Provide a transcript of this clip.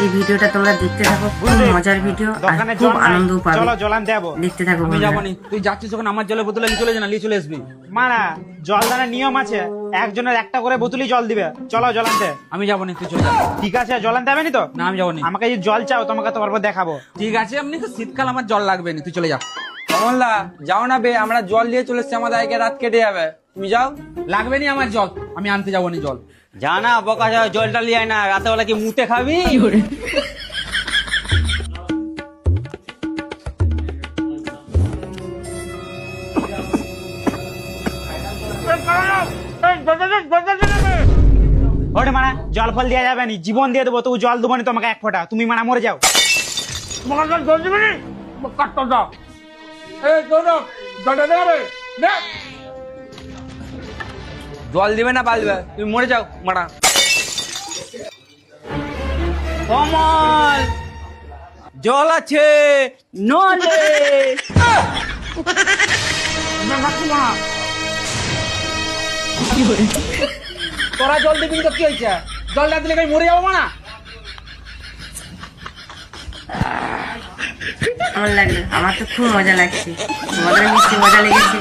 এই ভিডিওটা তোমরা দেখতে থাকো, খুব মজার ভিডিও আর খুব আনন্দ পাবে। চলো জলান দেবো, দেখতে থাকো। আমি যাবো নি, তুই যাচ্ছিস ওখানে আমার জলের বোতলে নিয়ে চলে যা না, নিয়ে চলে আসবি। মারা জল দানের নিয়ম আছে, একজনের একটা করে বোতলই জল দিবে। চলো জলানতে। আমি যাবো নি, তুই চলে যা। ঠিক আছে, জলান দেবে নি তো? না আমি যাবো নি। আমাকে যদি জল চাও তোমাকে তো পরপর দেখাবো। ঠিক আছে, এমনি তো শীতকাল, আমার জল লাগবে না, তুই চলে যা। কমলদা যাও না বে, আমরা জল দিয়ে চলে এসছি, আমাদের আগে রাত কেটে যাবে, তুমি যাও। লাগবে নি আমার জল, আমি আনতে যাবো নি জল। জানা বকা যাও, জলটা লিয়ে আয় না, রাতে বেলা কি মুতে খাবি? ওরে মারা জল ফল দেওয়া যাবে নি, জীবন দিয়ে দেবো তবু জল দেবো নি তোমাকে এক ফোঁটা, তুমি মারা মরে যাও। জল দিবে না পালবে, তুমি মরে যাও মারা। কমল জল আছে নলে। তোরা জল দিবি তো কি হয়েছে? জল না দিলে মরে যাবো না। কেমন লাগলো? আমার তো খুব মজা লাগছে, তোমাদের নিশ্চয়ই মজা লেগেছে।